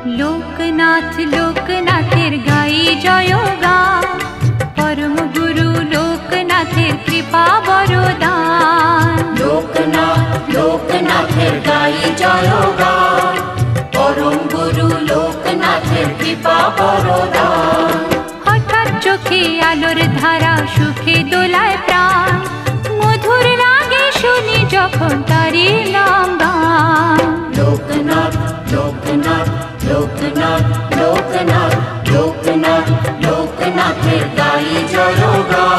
লোকনাথ লোকনাথের গাই জয়গান, পরম গুরু লোকনাথের কৃপা বরদান। লোকনাথ লোকনাথের গাই জয়গান, পরম গুরু লোকনাথের কৃপা বরদান। হঠাৎ চোখে আলোর ধারা, সুখে দোলায় প্রাণ, মধুর লাগে শুনি যখন তারি নাম গান। লোকনাথ লোকনাথ লোকনাথ লোকনাথ লোকনাথ লোকনাথের গাই জয়গান।